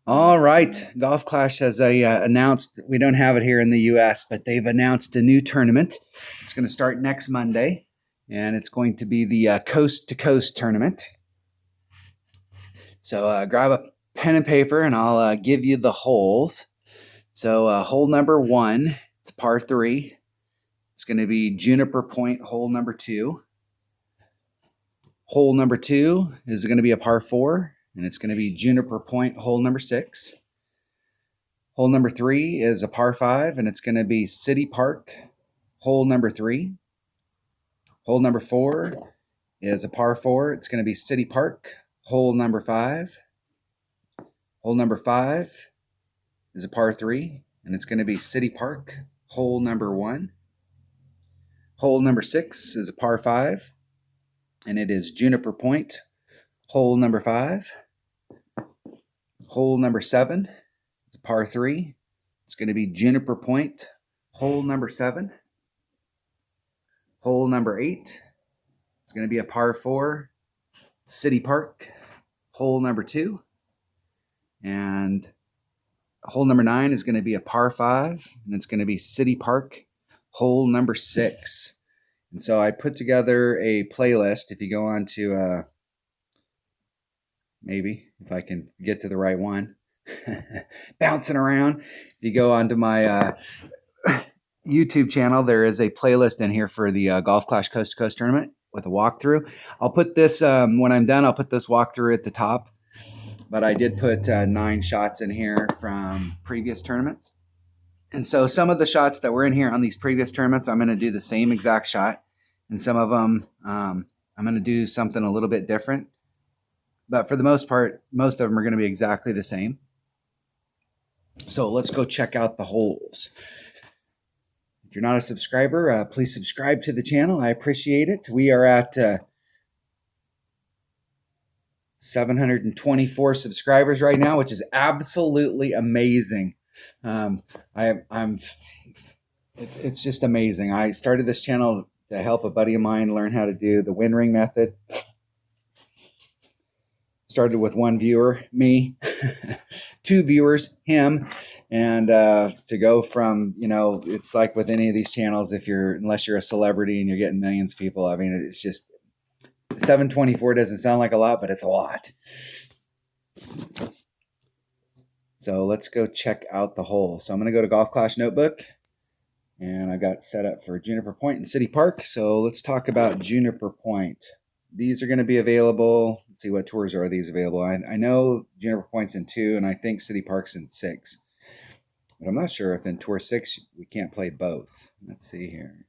All right, Golf Clash has announced, we don't have it here in the US, but they've announced a new tournament. It's going to start next Monday, and it's going to be the Coast to Coast tournament. So grab a pen and paper, and I'll give you the holes. So hole number 1, it's a par 3. It's going to be Juniper Point, hole number 2. Hole number 2 is going to be a par 4, and it's going to be Juniper Point, hole number 6. Hole number 3 is a par 5, and it's going to be City Park, hole number 3. Hole number 4 is a par 4. It's going to be City Park, hole number 5. Hole number 5 is a par 3, and it's going to be City Park, hole number 1. Hole number 6 is a par 5, and it is Juniper Point, hole number 5. Hole number 7 is a par 3. It's going to be Juniper Point, hole number 7. Hole number 8 is going to be a par 4, City Park, hole number 2. And hole number 9 is going to be a par 5, and it's going to be City Park, hole number 6. And so I put together a playlist. If you go on to, maybe, if I can get to the right one, bouncing around. If you go onto my YouTube channel, there is a playlist in here for the Golf Clash Coast to Coast tournament with a walkthrough. I'll put this, when I'm done, I'll put this walkthrough at the top. But I did put 9 shots in here from previous tournaments. And so some of the shots that were in here on these previous tournaments, I'm going to do the same exact shot. And some of them, I'm going to do something a little bit different. But for the most part, most of them are going to be exactly the same. So let's go check out the holes. If you're not a subscriber, please subscribe to the channel. I appreciate it. We are at 724 subscribers right now, which is absolutely amazing. It's just amazing. I started this channel to help a buddy of mine learn how to do the wind ring method. Started with 1 viewer, me, 2 viewers, him, and to go from, it's like with any of these channels, unless you're a celebrity and you're getting millions of people, I mean, it's just 724 doesn't sound like a lot, but it's a lot. So let's go check out the hole. So I'm going to go to Golf Clash Notebook, and I got it set up for Juniper Point and City Park. So let's talk about Juniper Point. These are going to be available. Let's see, what tours are these available. I know Juniper Point's in 2, and I think City Park's in 6. But I'm not sure if in Tour 6 we can't play both. Let's see here.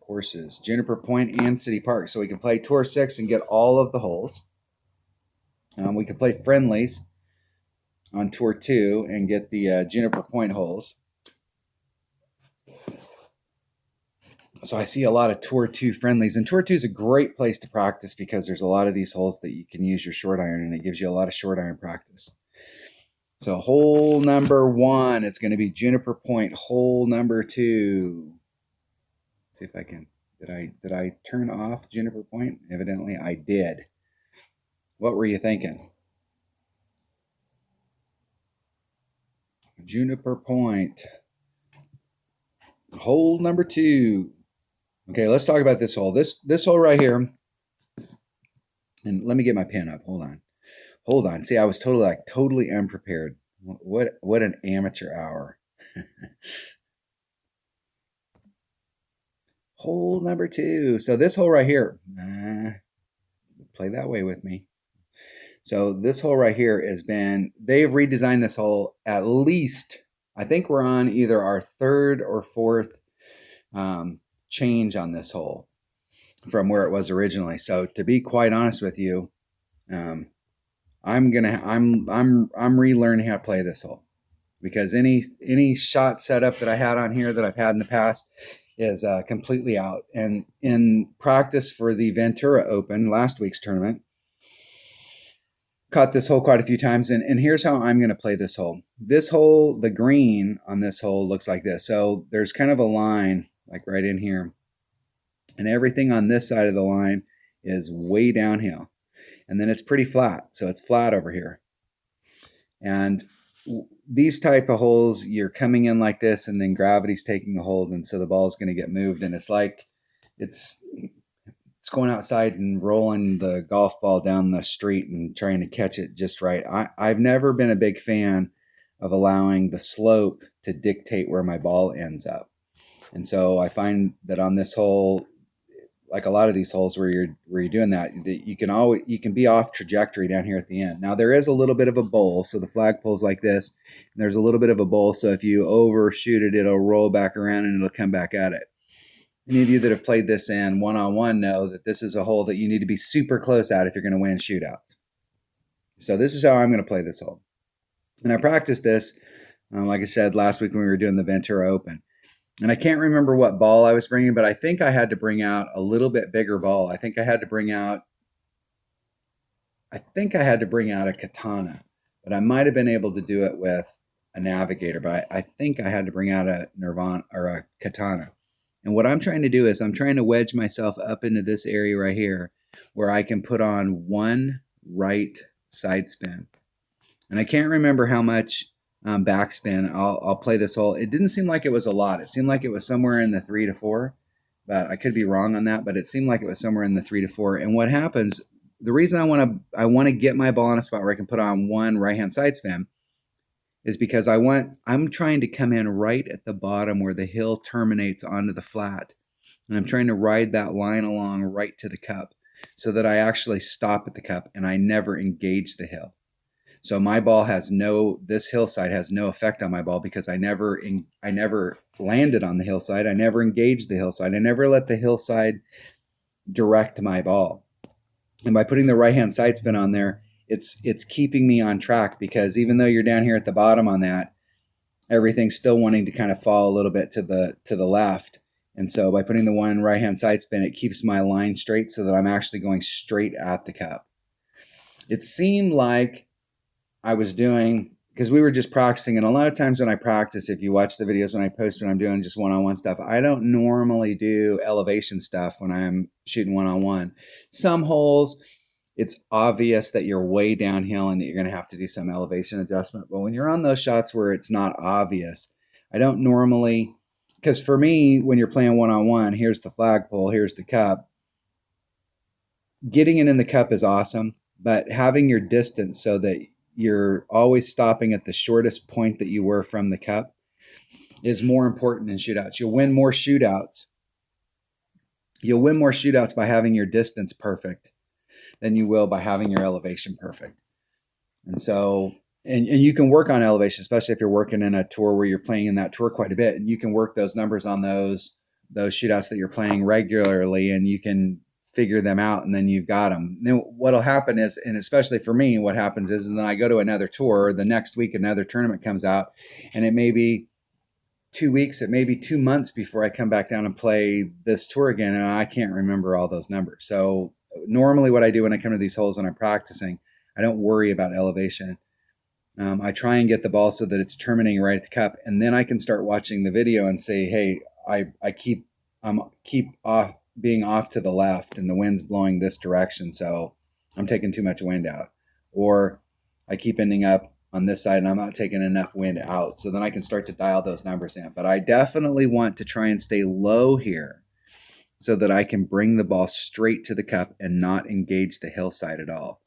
Courses, Juniper Point and City Park. So we can play Tour 6 and get all of the holes. We can play friendlies on Tour 2 and get the Juniper Point holes. So I see a lot of Tour 2 friendlies. And Tour 2 is a great place to practice because there's a lot of these holes that you can use your short iron, and it gives you a lot of short iron practice. So hole number 1 is going to be Juniper Point. Hole number 2. Let's see if I can. Did I turn off Juniper Point? Evidently I did. What were you thinking? Juniper Point. Hole number 2. Okay, let's talk about this hole. This hole right here. And let me get my pen up. Hold on. See, I was totally unprepared. What an amateur hour. Hole number 2. So this hole right here. Play that way with me. So this hole right here they've redesigned this hole at least, I think we're on either our 3rd or 4th change on this hole from where it was originally. So to be quite honest with you, I'm relearning how to play this hole, because any shot setup that I had on here that I've had in the past is completely out. And in practice for the Ventura Open, last week's tournament, caught this hole quite a few times. And here's how I'm going to play this hole. This hole, the green on this hole looks like this. So there's kind of a line like right in here, and everything on this side of the line is way downhill, and then it's pretty flat. So it's flat over here. And these type of holes, you're coming in like this, and then gravity's taking a hold, and so the ball is going to get moved. And it's like it's going outside and rolling the golf ball down the street and trying to catch it just right. I've never been a big fan of allowing the slope to dictate where my ball ends up. And so I find that on this hole, like a lot of these holes where you're doing that you can be off trajectory down here at the end. Now there is a little bit of a bowl, so the flagpole's like this, and there's a little bit of a bowl, so if you overshoot it, it'll roll back around and it'll come back at it. Any of you that have played this in one-on-one know that this is a hole that you need to be super close at if you're going to win shootouts. So this is how I'm going to play this hole. And I practiced this, like I said, last week when we were doing the Ventura Open. And I can't remember what ball I was bringing, but I think I had to bring out a little bit bigger ball. I think I had to bring out a katana, but I might have been able to do it with a navigator, but I think I had to bring out a Nirvana or a katana. And what I'm trying to do is I'm trying to wedge myself up into this area right here where I can put on one right side spin. And I can't remember how much backspin I'll play this hole. It didn't seem like it was a lot. It seemed like it was somewhere in the 3 to 4, but I could be wrong on that, but it seemed like it was somewhere in the 3 to 4. And what happens, the reason I want to get my ball in a spot where I can put on one right-hand side spin is because I'm trying to come in right at the bottom where the hill terminates onto the flat. And I'm trying to ride that line along right to the cup so that I actually stop at the cup and I never engage the hill. So my ball this hillside has no effect on my ball because I never landed on the hillside. I never engaged the hillside. I never let the hillside direct my ball. And by putting the right-hand side spin on there, it's keeping me on track, because even though you're down here at the bottom on that, everything's still wanting to kind of fall a little bit to the left. And so by putting the one right-hand side spin, it keeps my line straight so that I'm actually going straight at the cup. It seemed like I was doing, because we were just practicing, and a lot of times when I practice, if you watch the videos when I post when I'm doing just one-on-one stuff, I don't normally do elevation stuff when I'm shooting one-on-one. Some holes, it's obvious that you're way downhill and that you're going to have to do some elevation adjustment. But when you're on those shots where it's not obvious, I don't normally, because for me, when you're playing one-on-one, here's the flagpole, here's the cup. Getting it in the cup is awesome, but having your distance so that you're always stopping at the shortest point that you were from the cup is more important in shootouts. You'll win more shootouts by having your distance perfect than you will by having your elevation perfect. And so, and you can work on elevation, especially if you're working in a tour where you're playing in that tour quite a bit, and you can work those numbers on those shootouts that you're playing regularly, and you can figure them out, and then you've got them. Then what'll happen is, and especially for me, what happens is, and then I go to another tour, the next week another tournament comes out, and it may be 2 weeks, it may be 2 months before I come back down and play this tour again, and I can't remember all those numbers. So normally what I do when I come to these holes and I'm practicing, I don't worry about elevation. I try and get the ball so that it's terminating right at the cup, and then I can start watching the video and say, hey, I keep off, being off to the left, and the wind's blowing this direction, so I'm taking too much wind out. Or I keep ending up on this side and I'm not taking enough wind out, so then I can start to dial those numbers in. But I definitely want to try and stay low here so that I can bring the ball straight to the cup and not engage the hillside at all.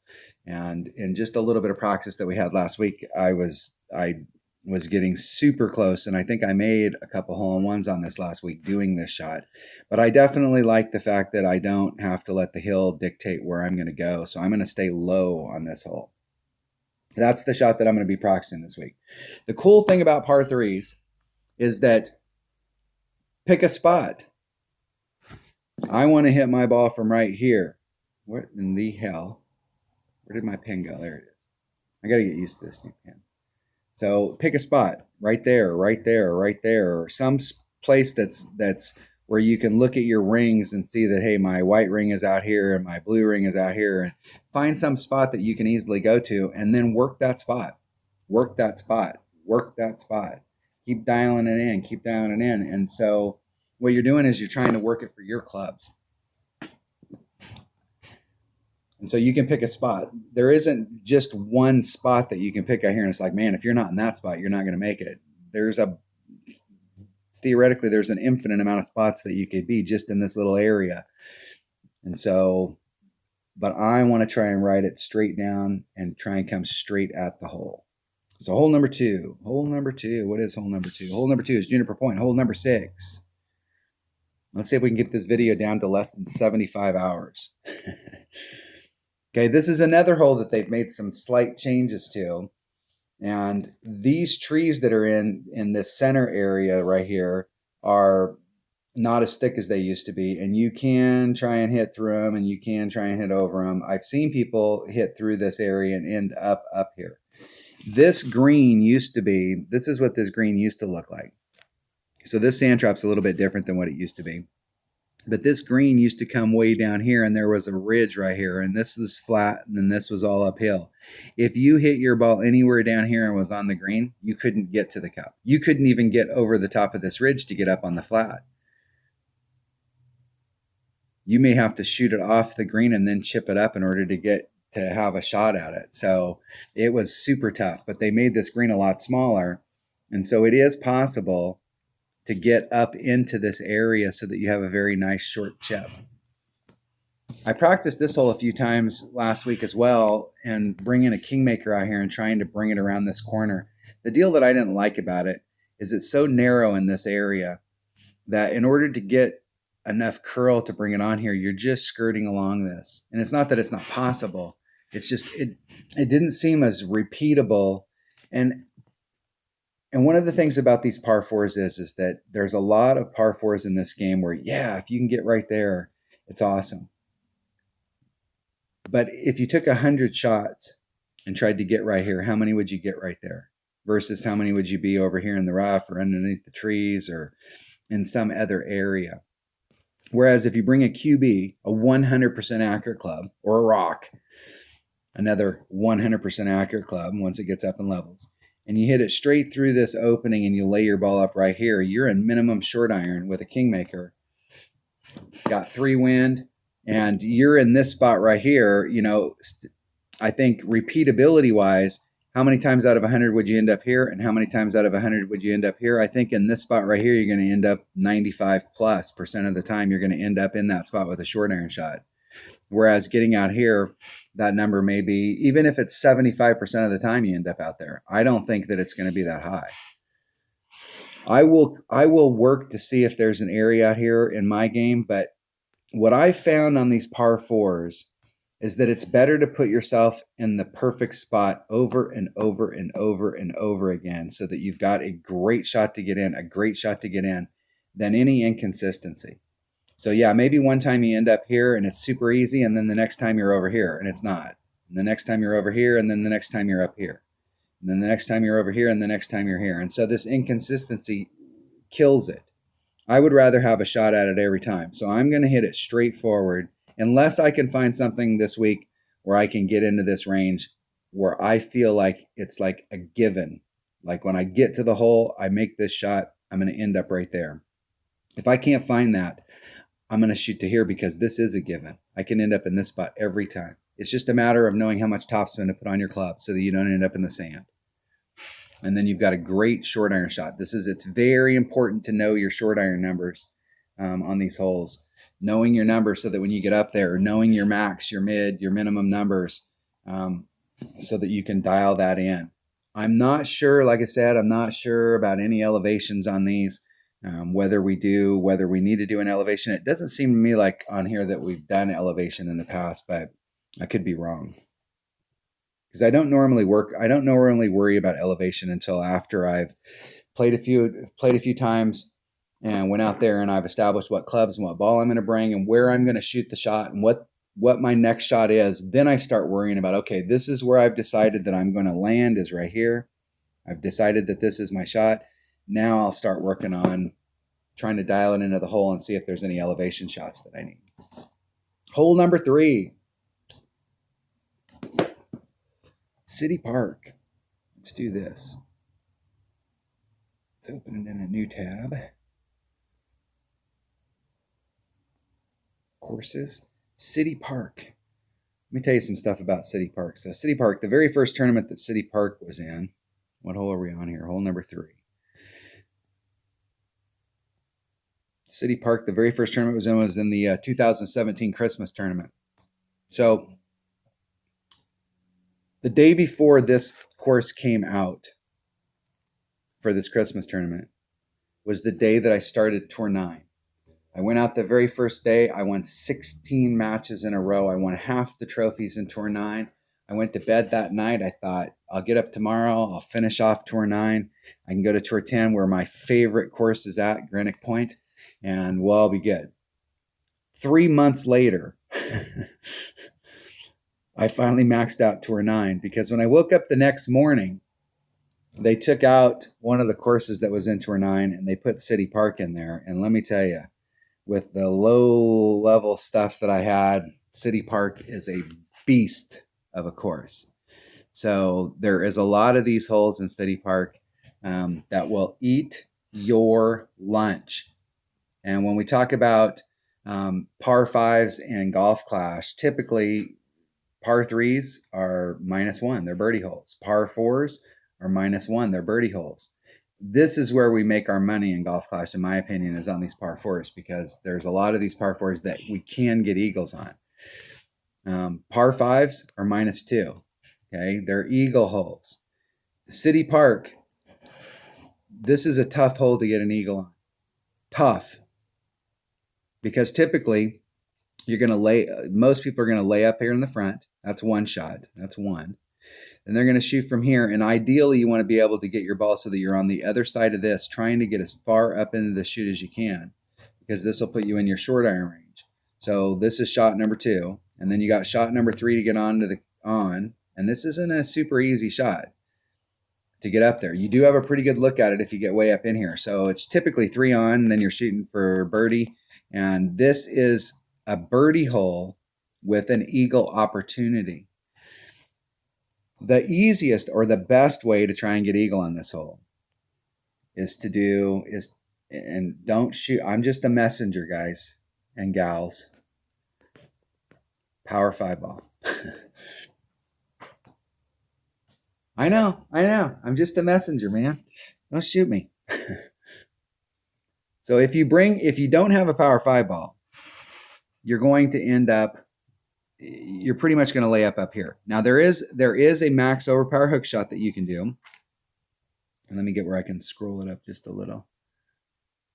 And in just a little bit of practice that we had last week, I was getting super close, and I think I made a couple hole-in-ones on this last week doing this shot. But I definitely like the fact that I don't have to let the hill dictate where I'm going to go, so I'm going to stay low on this hole. That's the shot that I'm going to be practicing this week. The cool thing about par threes is that pick a spot. I want to hit my ball from right here. What in the hell? Where did my pin go? There it is. I got to get used to this new pin. So pick a spot right there, or some place that's where you can look at your rings and see that, hey, my white ring is out here and my blue ring is out here. And find some spot that you can easily go to, and then work that spot. Keep dialing it in, And so what you're doing is you're trying to work it for your clubs. And so you can pick a spot. There isn't just one spot that you can pick out here. And it's like, man, if you're not in that spot, you're not going to make it. Theoretically, there's an infinite amount of spots that you could be just in this little area. And so, but I want to try and write it straight down and try and come straight at the hole. So hole number two. What is hole number two? Hole number two is Juniper Point. Hole number 6. Let's see if we can get this video down to less than 75 hours. Okay, this is another hole that they've made some slight changes to. And these trees that are in this center area right here are not as thick as they used to be. And you can try and hit through them, and you can try and hit over them. I've seen people hit through this area and end up here. This green used to be, this is what this green used to look like. So this sand trap's a little bit different than what it used to be. But this green used to come way down here, and there was a ridge right here, and this was flat, and then this was all uphill. If you hit your ball anywhere down here and was on the green, you couldn't get to the cup. You couldn't even get over the top of this ridge to get up on the flat. You may have to shoot it off the green and then chip it up in order to have a shot at it. So it was super tough, but they made this green a lot smaller. And so it is possible to get up into this area so that you have a very nice short chip. I practiced this hole a few times last week as well, and bringing a kingmaker out here and trying to bring it around this corner. The deal that I didn't like about it is it's so narrow in this area that in order to get enough curl to bring it on here, you're just skirting along this. And it's not that it's not possible. It's just, it didn't seem as repeatable. And one of the things about these par fours is that there's a lot of par fours in this game where, yeah, if you can get right there, it's awesome. But if you took 100 shots and tried to get right here, how many would you get right there? Versus how many would you be over here in the rough or underneath the trees or in some other area? Whereas if you bring a QB, a 100% accurate club, or a rock, another 100% accurate club once it gets up in levels, and you hit it straight through this opening and you lay your ball up right here, you're in minimum short iron with a kingmaker. Got 3 wind, and you're in this spot right here. You know, I think repeatability-wise, how many times out of 100 would you end up here, and how many times out of 100 would you end up here? I think in this spot right here, you're going to end up 95+% of the time, you're going to end up in that spot with a short iron shot. Whereas getting out here, that number may be, even if it's 75% of the time you end up out there, I don't think that it's going to be that high. I will work to see if there's an area out here in my game, but what I found on these par fours is that it's better to put yourself in the perfect spot over and over and over and over again so that you've got a great shot to get in, than any inconsistency. So yeah, maybe one time you end up here and it's super easy, and then the next time you're over here and it's not. And the next time you're over here, and then the next time you're up here. And then the next time you're over here, and the next time you're here. And so this inconsistency kills it. I would rather have a shot at it every time. So I'm going to hit it straight forward unless I can find something this week where I can get into this range where I feel like it's like a given. Like when I get to the hole, I make this shot, I'm going to end up right there. If I can't find that, I'm going to shoot to here because this is a given. I can end up in this spot every time. It's just a matter of knowing how much topspin to put on your club so that you don't end up in the sand. And then you've got a great short iron shot. It's very important to know your short iron numbers on these holes. Knowing your numbers so that when you get up there, knowing your max, your mid, your minimum numbers, so that you can dial that in. I'm not sure, like I said, I'm not sure about any elevations on these. Whether we need to do an elevation. It doesn't seem to me like on here that we've done elevation in the past, but I could be wrong. Because I don't normally worry about elevation until after I've played a few times and went out there and I've established what clubs and what ball I'm going to bring and where I'm going to shoot the shot and what my next shot is. Then I start worrying about, okay, this is where I've decided that I'm going to land is right here. I've decided that this is my shot. Now I'll start working on trying to dial it into the hole and see if there's any elevation shots that I need. Hole number 3. City Park. Let's do this. Let's open it in a new tab. Courses. City Park. me tell you some stuff about City Park. So City Park, the very first tournament that City Park was in, what hole are we on here? Hole number 3. City Park, the very first tournament was in the 2017 Christmas tournament. So the day before this course came out for this Christmas tournament was the day that I started Tour 9. I went out the very first day. I won 16 matches in a row. I won half the trophies in Tour 9. I went to bed that night. I thought, I'll get up tomorrow. I'll finish off Tour 9. I can go to Tour 10 where my favorite course is at, Juniper Point, and we'll all be good. 3 months later, I finally maxed out Tour 9 because when I woke up the next morning, they took out one of the courses that was in Tour 9 and they put City Park in there. And let me tell you, with the low level stuff that I had, City Park is a beast of a course. So there is a lot of these holes in City Park that will eat your lunch. And when we talk about par 5s and Golf Clash, typically par 3s are -1, they're birdie holes. Par 4s are -1, they're birdie holes. This is where we make our money in Golf Clash, in my opinion, is on these par 4s, because there's a lot of these par 4s that we can get eagles on. Par 5s are -2. Okay, they're eagle holes. City Park, this is a tough hole to get an eagle on. Tough. Because typically you're going to most people are going to lay up here in the front. That's one shot. That's one. And they're going to shoot from here. And ideally, you want to be able to get your ball so that you're on the other side of this, trying to get as far up into the chute as you can, because this will put you in your short iron range. So this is shot number 2. And then you got shot number 3 to get on. And this isn't a super easy shot to get up there. You do have a pretty good look at it if you get way up in here. So it's typically 3 on, and then you're shooting for birdie. And this is a birdie hole with an eagle opportunity. The easiest or the best way to try and get eagle on this hole and don't shoot. I'm just a messenger, guys and gals. Power 5 ball. I know. I'm just a messenger, man. Don't shoot me. So if you don't have a power 5 ball, you're going to end up, you're pretty much going to lay up here. Now there is a max over power hook shot that you can do. And let me get where I can scroll it up just a little.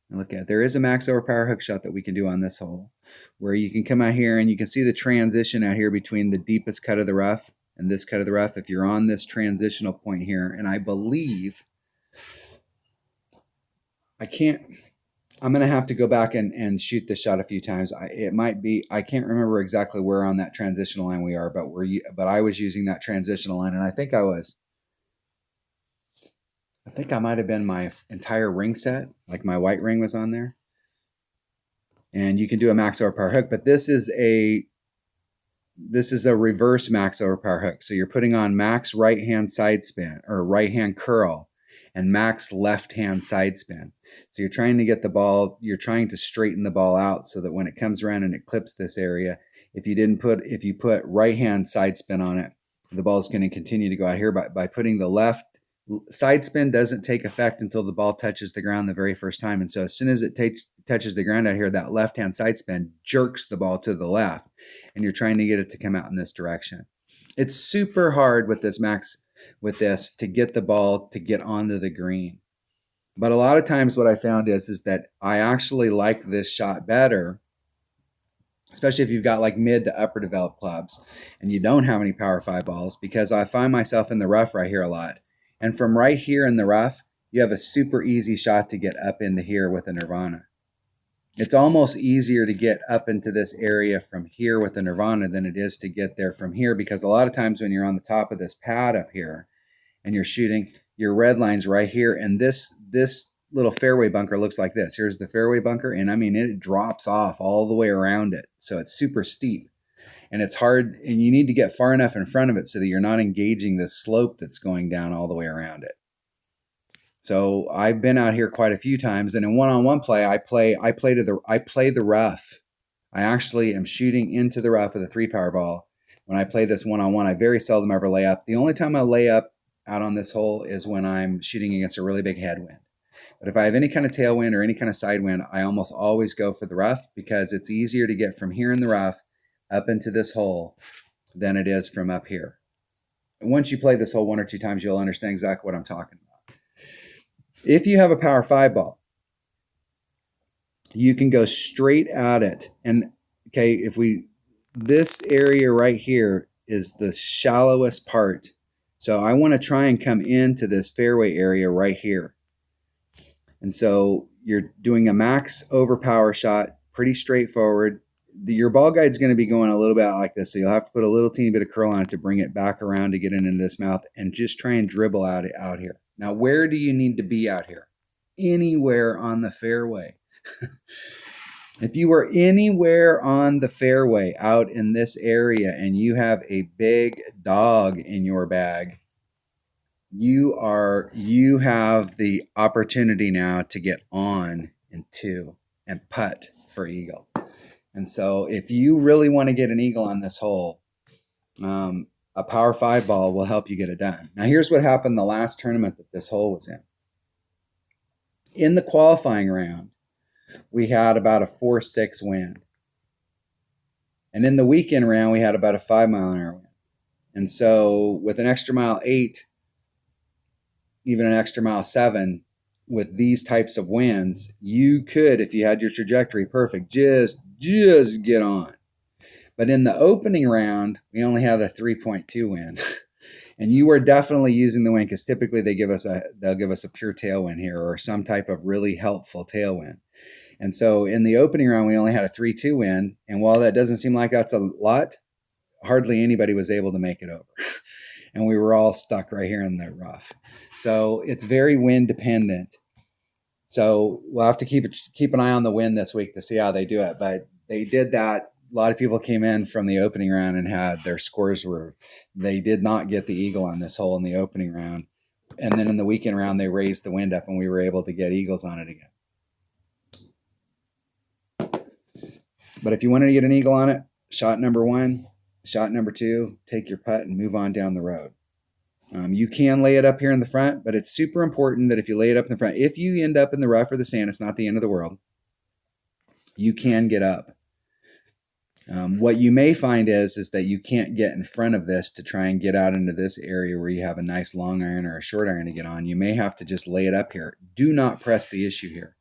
And look at it. There is a max over power hook shot that we can do on this hole, where you can come out here and you can see the transition out here between the deepest cut of the rough and this cut of the rough. If you're on this transitional point here, and I believe I'm going to have to go back and shoot this shot a few times. I can't remember exactly where on that transitional line we are, but I was using that transitional line, and I think I might have been my entire ring set, like my white ring was on there. And you can do a max over power hook, but this is a reverse max over power hook. So you're putting on max right hand side spin or right hand curl and max left hand side spin. So you're trying to get the ball, you're trying to straighten the ball out so that when it comes around and it clips this area, if you put right hand side spin on it, the ball is going to continue to go out here. By putting the left side spin doesn't take effect until the ball touches the ground the very first time. And so as soon as it touches the ground out here, that left hand side spin jerks the ball to the left, and you're trying to get it to come out in this direction. It's super hard with this to get the ball to get onto the green. But a lot of times what I found is that I actually like this shot better, especially if you've got like mid to upper developed clubs and you don't have any power 5 balls, because I find myself in the rough right here a lot. And from right here in the rough, you have a super easy shot to get up into here with a Nirvana. It's almost easier to get up into this area from here with a Nirvana than it is to get there from here, because a lot of times when you're on the top of this pad up here and you're shooting, your red line's right here, and this little fairway bunker looks like this. Here's the fairway bunker, and I mean, it drops off all the way around it. So it's super steep, and it's hard, and you need to get far enough in front of it so that you're not engaging the slope that's going down all the way around it. So I've been out here quite a few times, and in one-on-one play, I play the rough. I actually am shooting into the rough with a 3 power ball. when I play this one-on-one, I very seldom ever lay up. The only time I lay up out on this hole is when I'm shooting against a really big headwind. But if I have any kind of tailwind or any kind of side wind, I almost always go for the rough, because it's easier to get from here in the rough up into this hole than it is from up here. And once you play this hole 1 or 2 times, you'll understand exactly what I'm talking about. If you have a power 5 ball, you can go straight at it. And okay, this area right here is the shallowest part. So I want to try and come into this fairway area right here. And so you're doing a max overpower shot, pretty straightforward. Your ball guide's going to be going a little bit like this. So you'll have to put a little teeny bit of curl on it to bring it back around to get it into this mouth, and just try and dribble out here. Now, where do you need to be out here? Anywhere on the fairway. If you are anywhere on the fairway out in this area and you have a big dog in your bag, you have the opportunity now to get on in 2 and putt for eagle. And so if you really want to get an eagle on this hole, a power 5 ball will help you get it done. Now, here's what happened the last tournament that this hole was in. In the qualifying round, we had about a 4-6 wind. And in the weekend round, we had about a 5-mile-an-hour wind. And so with an extra mile 8, even an extra mile 7, with these types of winds, you could, if you had your trajectory perfect, just get on. But in the opening round, we only had a 3.2 wind. And you are definitely using the wind, because typically they'll give us a pure tailwind here, or some type of really helpful tailwind. And so in the opening round, we only had a 3.2 wind. And while that doesn't seem like that's a lot, hardly anybody was able to make it over. And we were all stuck right here in the rough. So it's very wind dependent. So we'll have to keep an eye on the wind this week to see how they do it. But they did that. A lot of people came in from the opening round and had their scores they did not get the eagle on this hole in the opening round. And then in the weekend round, they raised the wind up and we were able to get eagles on it again. But if you wanted to get an eagle on it, shot number 1, shot number 2, take your putt and move on down the road. You can lay it up here in the front, but it's super important that if you lay it up in the front, if you end up in the rough or the sand, it's not the end of the world. You can get up. What you may find is that you can't get in front of this to try and get out into this area where you have a nice long iron or a short iron to get on. You may have to just lay it up here. Do not press the issue here.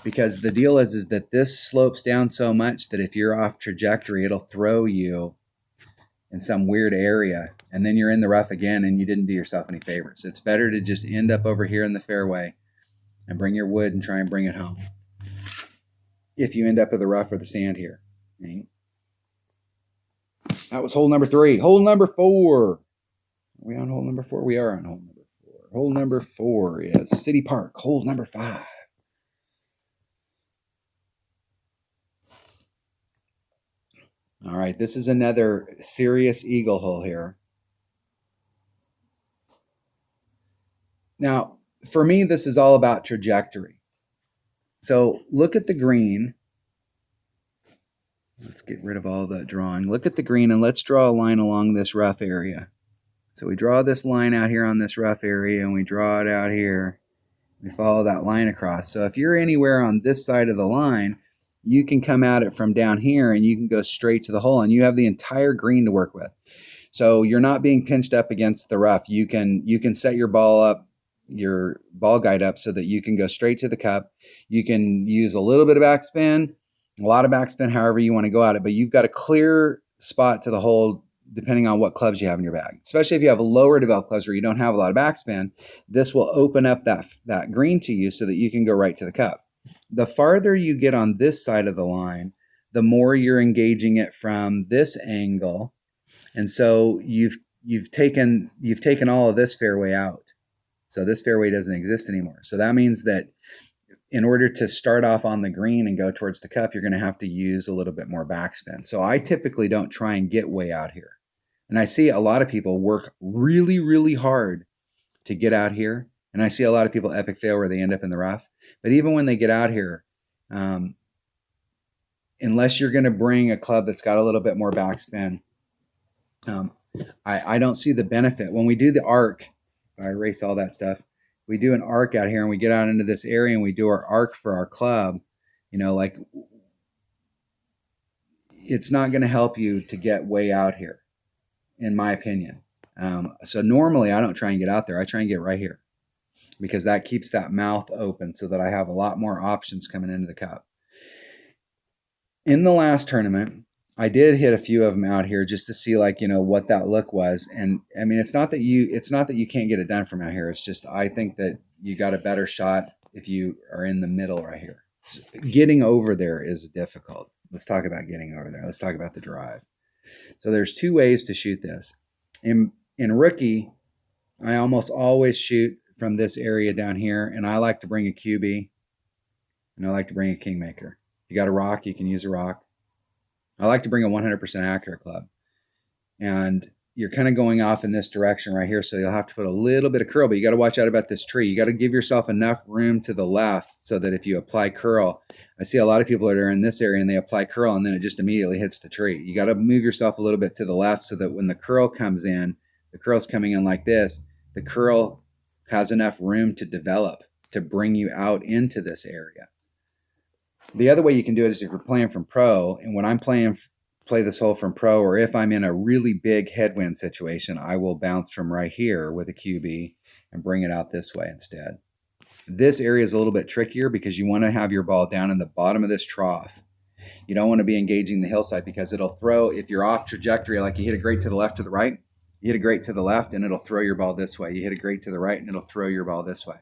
Because the deal is that this slopes down so much that if you're off trajectory, it'll throw you in some weird area, and then you're in the rough again and you didn't do yourself any favors. It's better to just end up over here in the fairway and bring your wood and try and bring it home if you end up in the rough or the sand here. Right? That was hole number 3. Hole number 4. Are we on hole number 4? We are on hole number 4. Hole number 4 is City Park. Hole number 5. All right, this is another serious eagle hole here. Now, for me, this is all about trajectory. So look at the green. Let's get rid of all that drawing. Look at the green and let's draw a line along this rough area. So we draw this line out here on this rough area and we draw it out here. We follow that line across. So if you're anywhere on this side of the line, you can come at it from down here and you can go straight to the hole and you have the entire green to work with. So you're not being pinched up against the rough. You can set your ball guide up so that you can go straight to the cup. You can use a little bit of backspin, a lot of backspin, however you want to go at it, but you've got a clear spot to the hole depending on what clubs you have in your bag. Especially if you have lower developed clubs where you don't have a lot of backspin, this will open up that green to you so that you can go right to the cup. The farther you get on this side of the line, the more you're engaging it from this angle. And so you've taken all of this fairway out. So this fairway doesn't exist anymore. So that means that in order to start off on the green and go towards the cup, you're going to have to use a little bit more backspin. So I typically don't try and get way out here. And I see a lot of people work really, really hard to get out here. And I see a lot of people epic fail where they end up in the rough. But even when they get out here, unless you're going to bring a club that's got a little bit more backspin, I don't see the benefit when we do the arc. If I erase all that stuff, we do an arc out here and we get out into this area and we do our arc for our club. Like it's not going to help you to get way out here, in my opinion. So normally I don't try and get out there. I try and get right here because that keeps that mouth open so that I have a lot more options coming into the cup. In the last tournament, I did hit a few of them out here just to see what that look was. And I mean, it's not that you can't get it done from out here. It's just, I think that you got a better shot if you are in the middle right here. Getting over there is difficult. Let's talk about getting over there. Let's talk about the drive. So there's two ways to shoot this. In rookie, I almost always shoot from this area down here, and I like to bring a QB, and I like to bring a Kingmaker. If you got a rock, you can use a rock. I like to bring a 100% accurate club. And you're kind of going off in this direction right here, so you'll have to put a little bit of curl, but you got to watch out about this tree. You got to give yourself enough room to the left so that if you apply curl, I see a lot of people that are in this area and they apply curl and then it just immediately hits the tree. You got to move yourself a little bit to the left so that when the curl comes in, the curl's coming in like this, the curl has enough room to develop to bring you out into this area. The other way you can do it is if you're playing from pro, and when I'm play this hole from pro, or if I'm in a really big headwind situation, I will bounce from right here with a QB and bring it out this way instead. This area is a little bit trickier because you want to have your ball down in the bottom of this trough. You don't want to be engaging the hillside because it'll throw, if you're off trajectory, like you hit a great to the left or the right, you hit a great to the left and it'll throw your ball this way. You hit a great to the right and it'll throw your ball this way.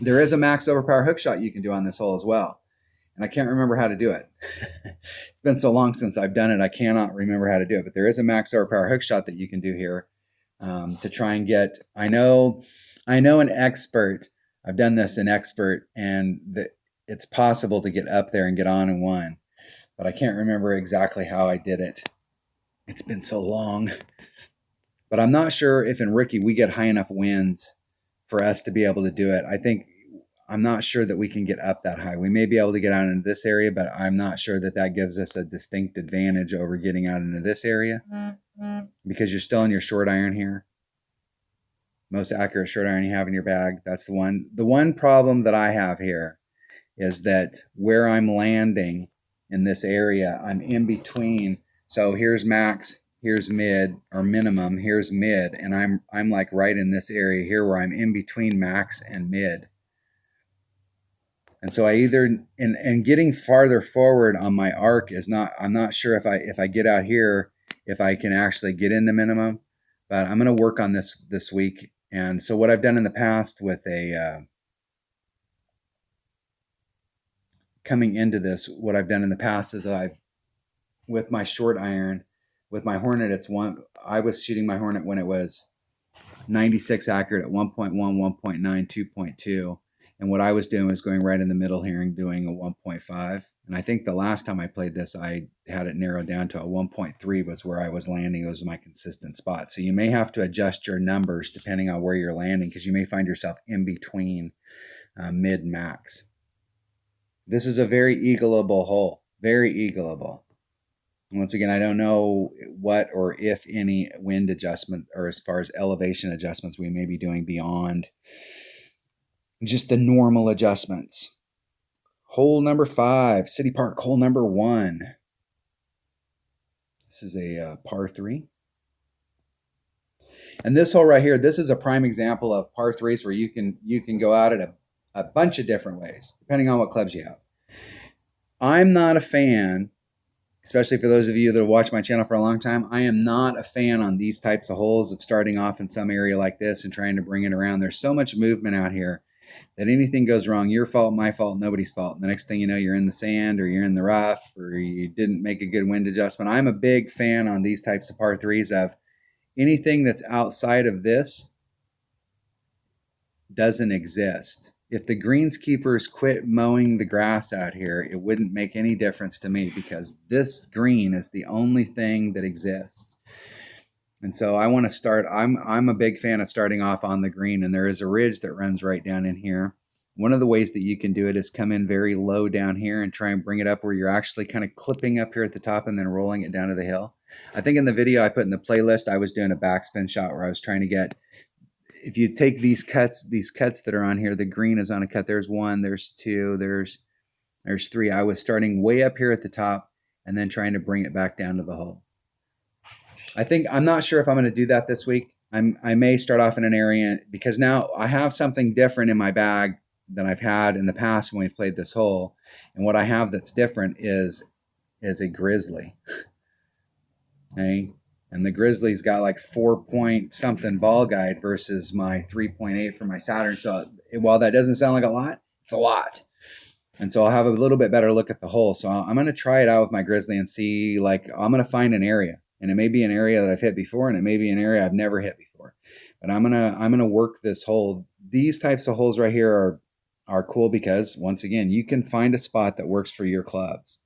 There is a max overpower hook shot you can do on this hole as well. And I can't remember how to do it. It's been so long since I've done it, I cannot remember how to do it. But there is a max overpower hook shot that you can do here to try and get. I know an expert. I've done this in expert, and it's possible to get up there and get on in one. But I can't remember exactly how I did it. It's been so long. But I'm not sure if in rookie we get high enough winds for us to be able to do it. I'm not sure that we can get up that high. We may be able to get out into this area, but I'm not sure that gives us a distinct advantage over getting out into this area because you're still in your short iron here. Most accurate short iron you have in your bag. That's the one. The one problem that I have here is that where I'm landing in this area, I'm in between. So here's max, here's mid or minimum, here's mid, and I'm like right in this area here where I'm in between max and mid. And so I either and getting farther forward on my arc is not. I'm not sure if I get out here if I can actually get into minimum, but I'm going to work on this week. And so what I've done in the past with coming into this, what I've done in the past is with my short iron, with my Hornet, I was shooting my Hornet when it was 96 accurate at 1.1, 1.9, 2.2. And what I was doing was going right in the middle here and doing a 1.5. And I think the last time I played this, I had it narrowed down to a 1.3 was where I was landing. It was my consistent spot. So you may have to adjust your numbers depending on where you're landing because you may find yourself in between mid and max. This is a very eagleable hole, very eagleable. Once again, I don't know what or if any wind adjustment or as far as elevation adjustments we may be doing beyond just the normal adjustments. Hole number 5, City Park, hole number 1. This is a par 3. And this hole right here, this is a prime example of par 3s where you can go out at a bunch of different ways, depending on what clubs you have. I'm not a fan, especially for those of you that have watched my channel for a long time, I am not a fan on these types of holes of starting off in some area like this and trying to bring it around. There's so much movement out here that anything goes wrong, your fault, my fault, nobody's fault. And the next thing you know, you're in the sand or you're in the rough or you didn't make a good wind adjustment. I'm a big fan on these types of par 3s of anything that's outside of this doesn't exist. If the greenskeepers quit mowing the grass out here, it wouldn't make any difference to me because this green is the only thing that exists. And so I want to start, I'm a big fan of starting off on the green, and there is a ridge that runs right down in here. One of the ways that you can do it is come in very low down here and try and bring it up where you're actually kind of clipping up here at the top and then rolling it down to the hill. I think in the video I put in the playlist, I was doing a backspin shot where I was trying to get, if you take these cuts that are on here, the green is on a cut. There's one, there's two, there's three. I was starting way up here at the top and then trying to bring it back down to the hole. I'm not sure if I'm going to do that this week. I may start off in an area because now I have something different in my bag than I've had in the past when we've played this hole. And what I have that's different is a grizzly. Okay. And the grizzly's got like 4 point something ball guide versus my 3.8 for my Saturn. So while that doesn't sound like a lot, it's a lot. And so I'll have a little bit better look at the hole. So I'm going to try it out with my grizzly and see, like, I'm going to find an area, and it may be an area that I've hit before, and it may be an area I've never hit before, but I'm going to work this hole. These types of holes right here are cool because, once again, you can find a spot that works for your clubs.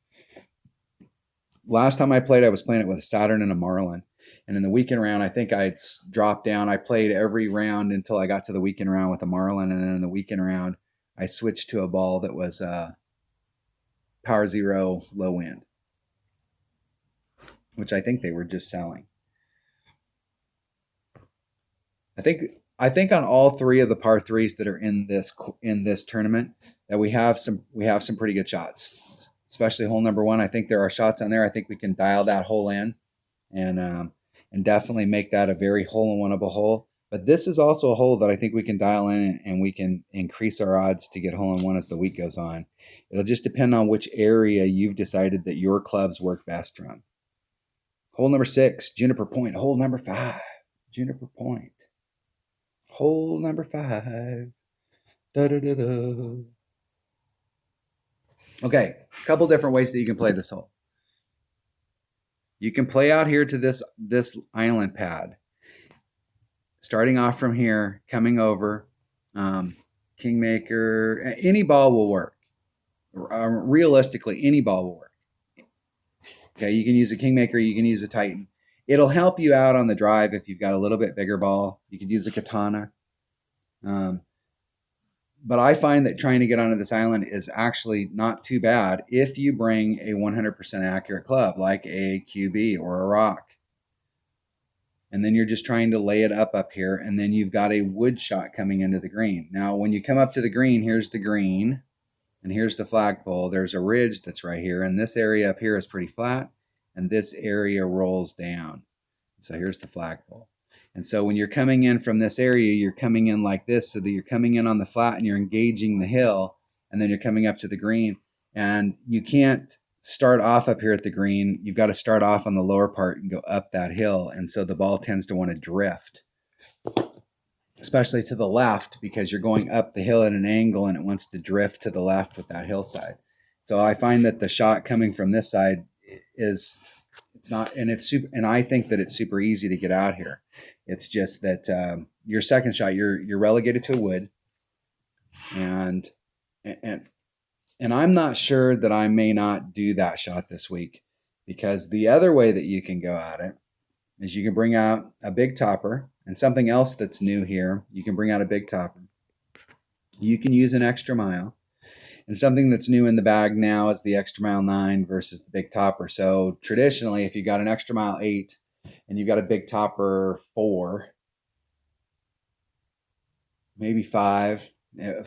Last time I played, I was playing it with a Saturn and a Marlin. And in the weekend round, I think I dropped down. I played every round until I got to the weekend round with a Marlin. And then in the weekend round, I switched to a ball that was Power Zero low wind, which I think they were just selling. I think on all three of the par threes that are in this tournament that we have some pretty good shots, especially hole number one. I think there are shots on there. I think we can dial that hole in and definitely make that a very hole-in-oneable hole. But this is also a hole that I think we can dial in and we can increase our odds to get hole-in-one as the week goes on. It'll just depend on which area you've decided that your clubs work best from. Hole number 6, Juniper Point. Hole number 5, Juniper Point. Hole number 5. Da-da-da-da. Okay, a couple different ways that you can play this hole. You can play out here to this island pad. Starting off from here, coming over, Kingmaker, any ball will work. Realistically, any ball will work. Okay, you can use a Kingmaker, you can use a Titan. It'll help you out on the drive if you've got a little bit bigger ball. You could use a Katana. But I find that trying to get onto this island is actually not too bad if you bring a 100% accurate club like a QB or a rock. And then you're just trying to lay it up here, and then you've got a wood shot coming into the green. Now, when you come up to the green, here's the green, and here's the flagpole. There's a ridge that's right here, and this area up here is pretty flat, and this area rolls down. So here's the flagpole. And so when you're coming in from this area, you're coming in like this, so that you're coming in on the flat and you're engaging the hill, and then you're coming up to the green. And you can't start off up here at the green. You've got to start off on the lower part and go up that hill. And so the ball tends to want to drift, especially to the left, because you're going up the hill at an angle and it wants to drift to the left with that hillside. So I find that the shot coming from this side it's not, and it's super, and I think that it's super easy to get out here. It's just that your second shot, you're relegated to a wood, and I'm not sure that I may not do that shot this week, because the other way that you can go at it is you can bring out a big topper, and something else that's new here, you can bring out a big topper. You can use an extra mile. And something that's new in the bag now is the extra mile 9 versus the big topper. So traditionally, if you got an extra mile 8 and you've got a big topper 4, maybe 5,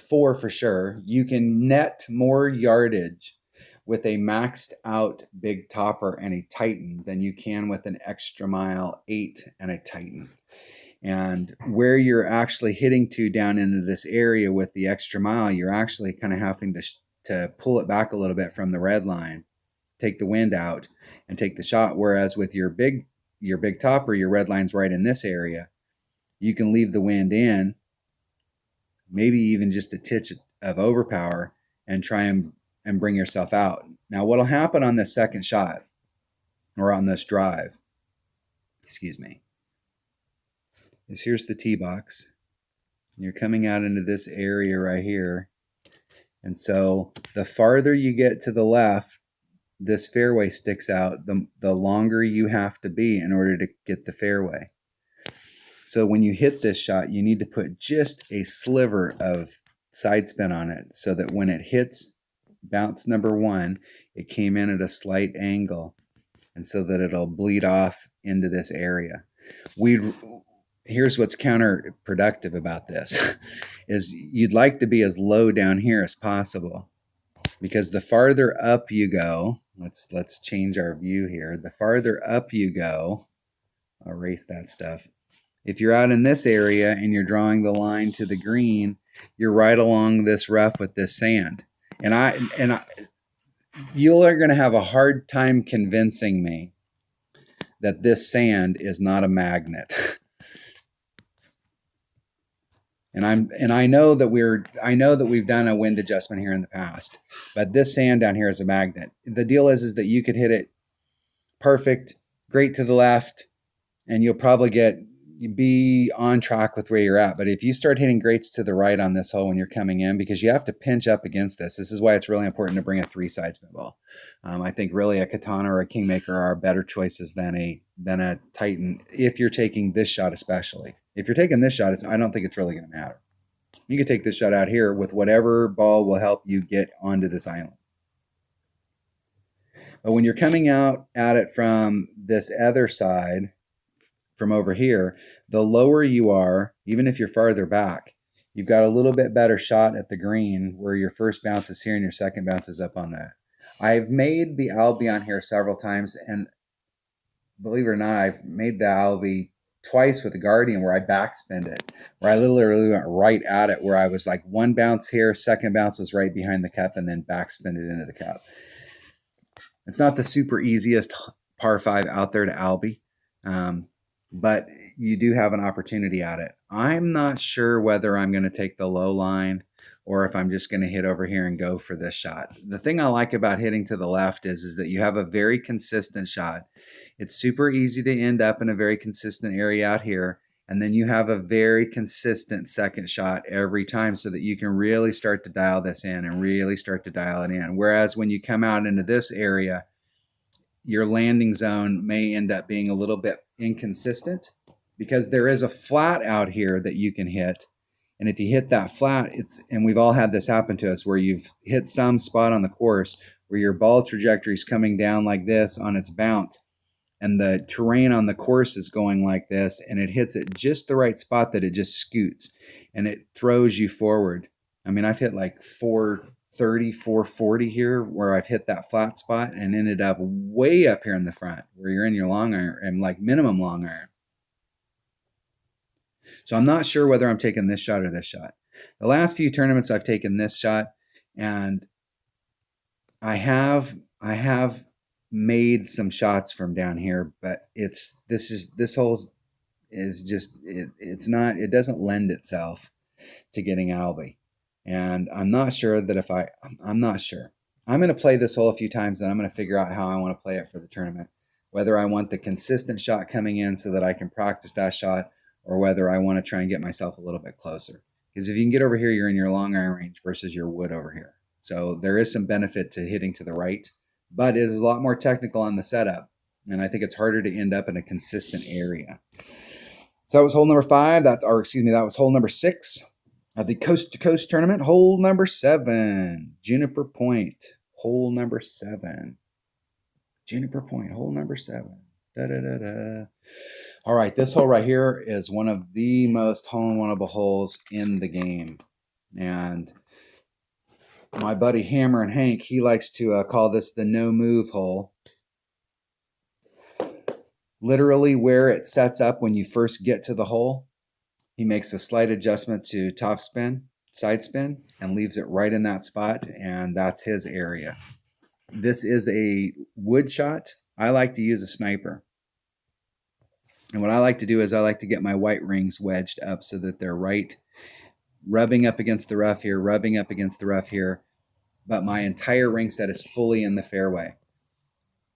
4 for sure, you can net more yardage with a maxed out big topper and a Titan than you can with an extra mile 8 and a Titan. And where you're actually hitting to down into this area with the extra mile, you're actually kind of having to pull it back a little bit from the red line, take the wind out, and take the shot. Whereas with your big topper, your red line's right in this area. You can leave the wind in, maybe even just a titch of overpower, and try and bring yourself out. Now, what'll happen on this second shot, or on this drive, is here's the tee box. You're coming out into this area right here. And so the farther you get to the left, this fairway sticks out, the longer you have to be in order to get the fairway. So when you hit this shot, you need to put just a sliver of side spin on it so that when it hits bounce number 1, it came in at a slight angle. and so that it'll bleed off into this area. Here's what's counterproductive about this is you'd like to be as low down here as possible, because the farther up you go, let's change our view here. The farther up you go, I'll erase that stuff. If you're out in this area and you're drawing the line to the green, you're right along this rough with this sand. And you are going to have a hard time convincing me that this sand is not a magnet. And I know that we've done a wind adjustment here in the past, but this sand down here is a magnet. The deal is that you could hit it perfect, great to the left, and you'll probably be on track with where you're at. But if you start hitting greats to the right on this hole when you're coming in, because you have to pinch up against this. This is why it's really important to bring a 3-side spin ball. I think really a Katana or a Kingmaker are better choices than a Titan if you're taking this shot especially. If you're taking this shot, I don't think it's really going to matter. You can take this shot out here with whatever ball will help you get onto this island. But when you're coming out at it from this other side, from over here, the lower you are, even if you're farther back, you've got a little bit better shot at the green where your first bounce is here and your second bounce is up on that. I've made the Albion here several times, and believe it or not, I've made the Albi twice with the Guardian where I backspinned it, where I literally went right at it, where I was like one bounce here, second bounce was right behind the cup, and then backspinned it into the cup. It's not the super easiest par 5 out there to Albi, but you do have an opportunity at it. I'm not sure whether I'm going to take the low line or if I'm just going to hit over here and go for this shot. The thing I like about hitting to the left is that you have a very consistent shot. It's super easy to end up in a very consistent area out here, and then you have a very consistent second shot every time so that you can really start to dial this in and really start to dial it in. Whereas when you come out into this area, your landing zone may end up being a little bit inconsistent because there is a flat out here that you can hit. And if you hit that flat, and we've all had this happen to us where you've hit some spot on the course where your ball trajectory is coming down like this on its bounce, and the terrain on the course is going like this, and it hits at just the right spot that it just scoots and it throws you forward. I mean, I've hit like 430, 440 here where I've hit that flat spot and ended up way up here in the front where you're in your long iron and like minimum long iron. So I'm not sure whether I'm taking this shot or this shot. The last few tournaments I've taken this shot, and I have made some shots from down here, but this hole is just it doesn't lend itself to getting Albi. And I'm not sure that I'm not sure. I'm going to play this hole a few times, and I'm going to figure out how I want to play it for the tournament. Whether I want the consistent shot coming in so that I can practice that shot, or whether I want to try and get myself a little bit closer. Because if you can get over here, you're in your long iron range versus your wood over here. So there is some benefit to hitting to the right, but it is a lot more technical on the setup. And I think it's harder to end up in a consistent area. So that was hole number 5. That was hole number 6 of the Coast to Coast tournament. Hole number 7, Juniper Point. Hole number 7. Juniper Point, hole number 7. Da-da-da-da. All right, this hole right here is one of the most hole-in-oneable holes in the game. And my buddy Hammer and Hank, he likes to call this the no-move hole. Literally where it sets up when you first get to the hole, he makes a slight adjustment to top spin, side spin, and leaves it right in that spot, and that's his area. This is a wood shot. I like to use a sniper. And what I like to do is I like to get my white rings wedged up so that they're right, rubbing up against the rough here, rubbing up against the rough here, but my entire ring set is fully in the fairway.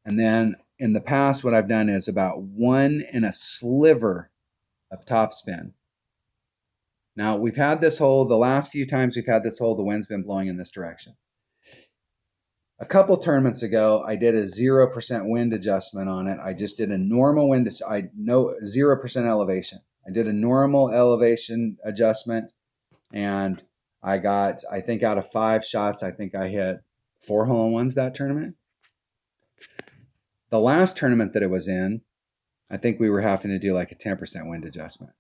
And then in the past, what I've done is about 1 and a sliver of topspin. Now, we've had this hole, the last few times we've had this hole, the wind's been blowing in this direction. A couple tournaments ago, I did a 0% wind adjustment on it. I just did a normal wind, 0% elevation. I did a normal elevation adjustment, and I got, I think out of 5 shots, I think I hit 4 hole-in-ones that tournament. The last tournament that it was in, I think we were having to do like a 10% wind adjustment.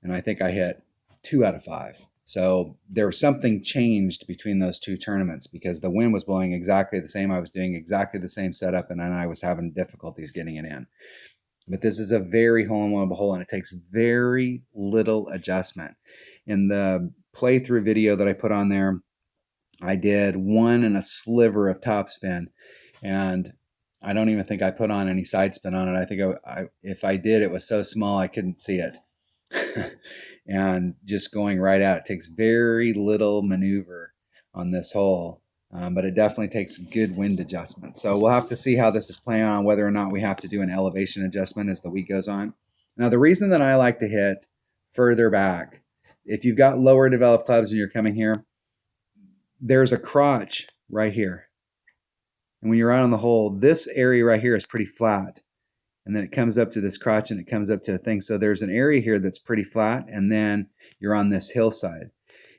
And I think I hit 2 out of 5. So there was something changed between those two tournaments because the wind was blowing exactly the same. I was doing exactly the same setup, and then I was having difficulties getting it in. But this is a very hole-in-one hole, and it takes very little adjustment. In the playthrough video that I put on there, I did 1 and a sliver of topspin, and I don't even think I put on any side spin on it. I think if I did, it was so small I couldn't see it. And just going right at it takes very little maneuver on this hole, but it definitely takes good wind adjustment. So we'll have to see how this is playing on, whether or not we have to do an elevation adjustment as the week goes on. Now, the reason that I like to hit further back, if you've got lower developed clubs and you're coming here, there's a crotch right here. And when you're out on the hole, this area right here is pretty flat. And then it comes up to this crotch and it comes up to a thing. So there's an area here that's pretty flat, and then you're on this hillside.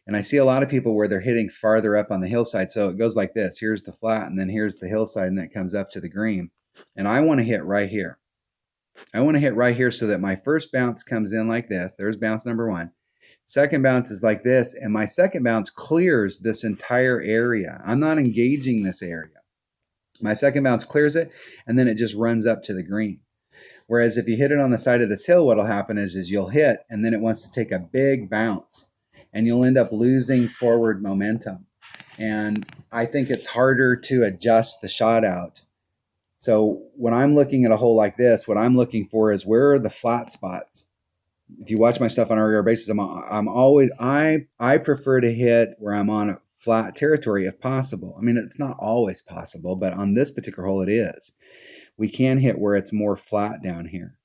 And I see a lot of people where they're hitting farther up on the hillside. So it goes like this. Here's the flat, and then here's the hillside, and then it comes up to the green. And I want to hit right here. I want to hit right here so that my first bounce comes in like this. There's bounce number 1. Second bounce is like this, and my second bounce clears this entire area. I'm not engaging this area. My second bounce clears it, and then it just runs up to the green. Whereas if you hit it on the side of this hill, what'll happen is you'll hit, and then it wants to take a big bounce, and you'll end up losing forward momentum. And I think it's harder to adjust the shot out. So when I'm looking at a hole like this, what I'm looking for is where are the flat spots. If you watch my stuff on a regular basis, I prefer to hit where I'm on a flat territory if possible. I mean, it's not always possible, but on this particular hole it is. We can hit where it's more flat down here.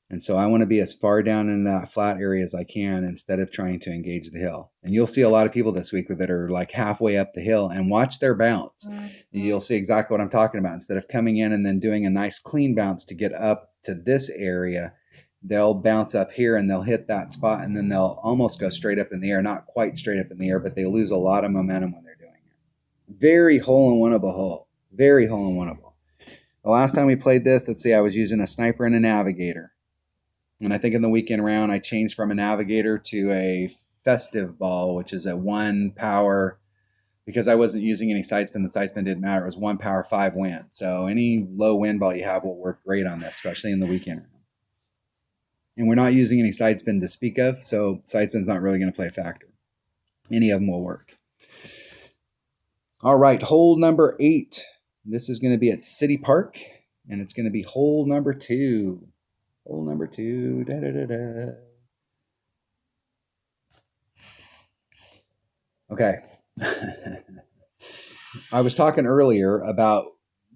And so I want to be as far down in that flat area as I can instead of trying to engage the hill. And you'll see a lot of people this week that are like halfway up the hill, and watch their bounce. You'll see exactly what I'm talking about. Instead of coming in and then doing a nice clean bounce to get up to this area, they'll bounce up here and they'll hit that spot, and then they'll almost go straight up in the air. Not quite straight up in the air, but they lose a lot of momentum when they're doing it. Very hole-in-one-able hole. Very hole-in-one-able. The last time we played this, let's see, I was using a sniper and a navigator. And I think in the weekend round, I changed from a navigator to a festive ball, which is a 1 power, because I wasn't using any side spin. The side spin didn't matter. It was 1 power, 5 wind. So any low wind ball you have will work great on this, especially in the weekend round. And we're not using any side spin to speak of, so side spin's not really going to play a factor. Any of them will work. All right, hole number 8. This is going to be at City Park, and it's going to be hole number 2. Hole number 2. Da, da, da, da. Okay. I was talking earlier about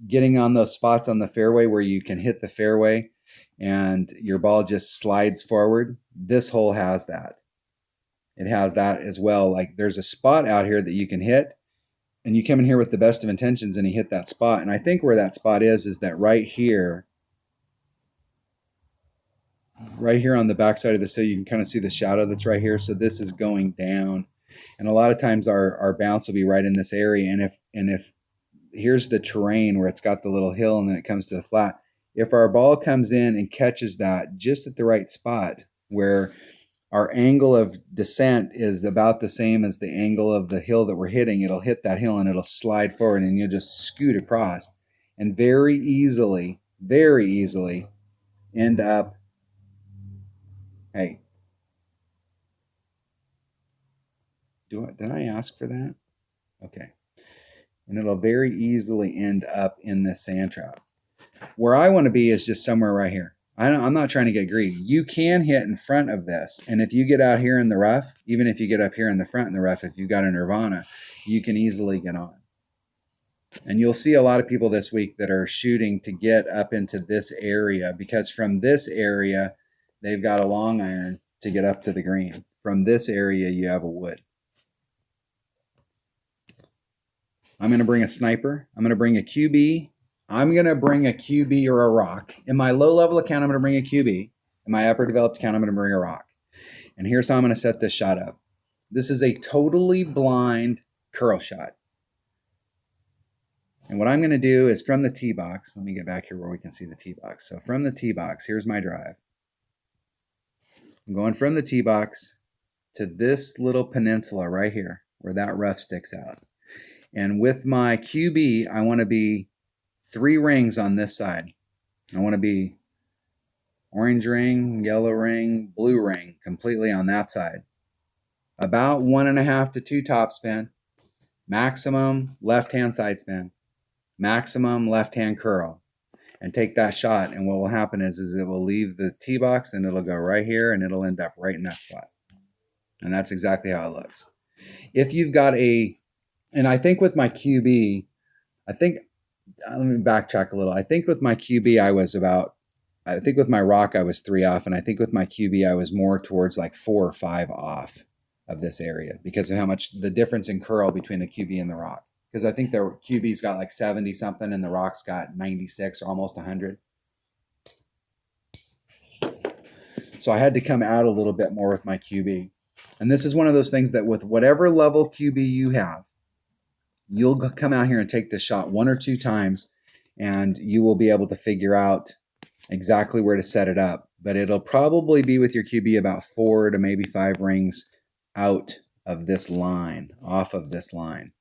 getting on those spots on the fairway where you can hit the fairway and your ball just slides forward. This hole has that. It has that as well. Like there's a spot out here that you can hit, and you come in here with the best of intentions and you hit that spot. And I think where that spot is that right here on the backside of the hill, you can kind of see the shadow that's right here. So this is going down. And a lot of times our bounce will be right in this area. And if here's the terrain where it's got the little hill and then it comes to the flat. If our ball comes in and catches that just at the right spot where our angle of descent is about the same as the angle of the hill that we're hitting, it'll hit that hill and it'll slide forward, and you'll just scoot across and very easily end up, hey, did I ask for that? Okay. And it'll very easily end up in this sand trap. Where I want to be is just somewhere right here. I'm not trying to get greedy. You can hit in front of this. And if you get out here in the rough, even if you get up here in the front in the rough, if you've got a Nirvana, you can easily get on. And you'll see a lot of people this week that are shooting to get up into this area, because from this area, they've got a long iron to get up to the green. From this area, you have a wood. I'm going to bring a sniper. I'm going to bring a QB. I'm going to bring a QB or a rock. In my low-level account, I'm going to bring a QB. In my upper developed account, I'm going to bring a rock. And here's how I'm going to set this shot up. This is a totally blind curl shot. And what I'm going to do is from the tee box, let me get back here where we can see the tee box. So from the tee box, here's my drive. I'm going from the tee box to this little peninsula right here where that rough sticks out. And with my QB, I want to be 3 rings on this side. I want to be orange ring, yellow ring, blue ring, completely on that side. About 1.5 to 2 topspin, maximum left-hand side spin, maximum left-hand curl, and take that shot. And what will happen is it will leave the tee box and it'll go right here and it'll end up right in that spot. And that's exactly how it looks. If you've got and I think with my QB, let me backtrack a little. I think with my QB, I think with my rock, I was 3 off. And I think with my QB, I was more towards like 4 or 5 off of this area because of how much the difference in curl between the QB and the rock. Because I think the QB's got like 70 something and the rock's got 96 or almost 100. So I had to come out a little bit more with my QB. And this is one of those things that with whatever level QB you have, you'll come out here and take this shot 1 or 2 times and you will be able to figure out exactly where to set it up. But it'll probably be with your QB about 4 to maybe 5 rings out of this line, off of this line,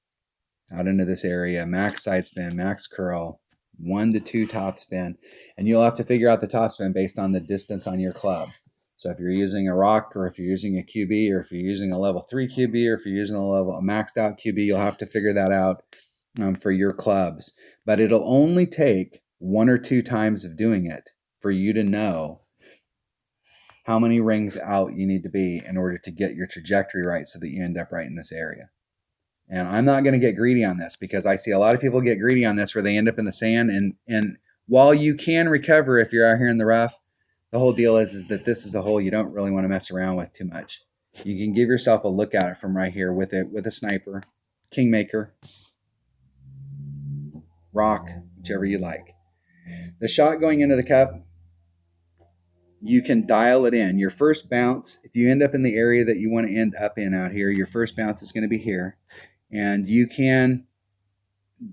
out into this area, max side spin, max curl, 1 to 2 top spin. And you'll have to figure out the top spin based on the distance on your club. So if you're using a rock or if you're using a QB or if you're using a level 3 QB or if you're using a maxed out QB, you'll have to figure that out for your clubs. But it'll only take 1 or 2 times of doing it for you to know how many rings out you need to be in order to get your trajectory right so that you end up right in this area. And I'm not going to get greedy on this because I see a lot of people get greedy on this where they end up in the sand. And while you can recover if you're out here in the rough, the whole deal is that this is a hole you don't really want to mess around with too much. You can give yourself a look at it from right here with a sniper, kingmaker, rock, whichever you like. The shot going into the cup, you can dial it in. Your first bounce, if you end up in the area that you want to end up in out here, your first bounce is going to be here. And you can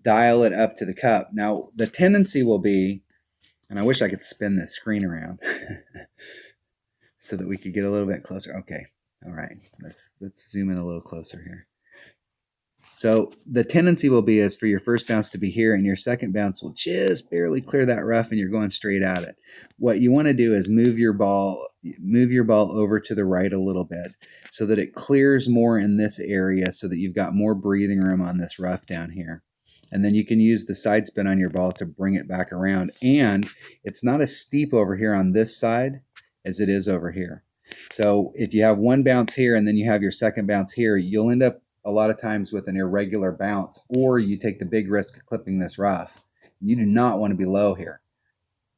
dial it up to the cup. Now, the tendency will be, and I wish I could spin this screen around so that we could get a little bit closer. Okay. All right. Let's zoom in a little closer here. So the tendency will be is for your first bounce to be here and your second bounce will just barely clear that rough and you're going straight at it. What you want to do is move your ball over to the right a little bit so that it clears more in this area so that you've got more breathing room on this rough down here. And then you can use the side spin on your ball to bring it back around. And it's not as steep over here on this side as it is over here. So if you have one bounce here and then you have your second bounce here, you'll end up a lot of times with an irregular bounce, or you take the big risk of clipping this rough. You do not want to be low here.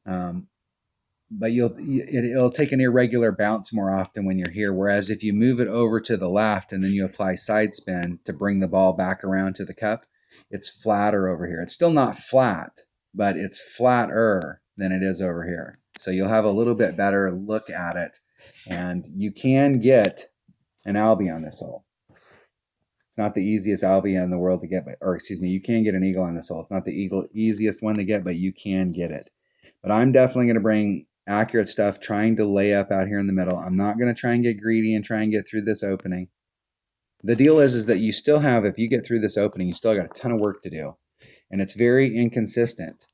But it'll take an irregular bounce more often when you're here. Whereas if you move it over to the left and then you apply side spin to bring the ball back around to the cup, it's flatter over here. It's still not flat, but it's flatter than it is over here. So you'll have a little bit better look at it. And you can get an albie on this hole. It's not the easiest albie in the world to get, you can get an eagle on this hole. It's not the easiest one to get, but you can get it. But I'm definitely going to bring accurate stuff, trying to lay up out here in the middle. I'm not going to try and get greedy and try and get through this opening. The deal is that you still have, if you get through this opening, you still got a ton of work to do. And it's very inconsistent.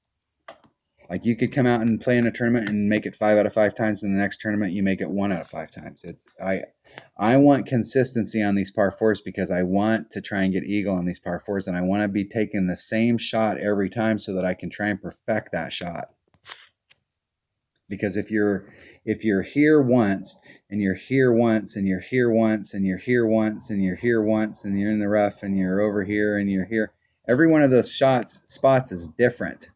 Like you could come out and play in a tournament and make it 5 out of 5 times. In the next tournament, you make it 1 out of 5 times. I want consistency on these par 4s because I want to try and get eagle on these par 4s. And I want to be taking the same shot every time so that I can try and perfect that shot. Because if you're here once and you're here once and you're here once and you're here once and you're here once and you're in the rough and you're over here and you're here, every one of those spots is different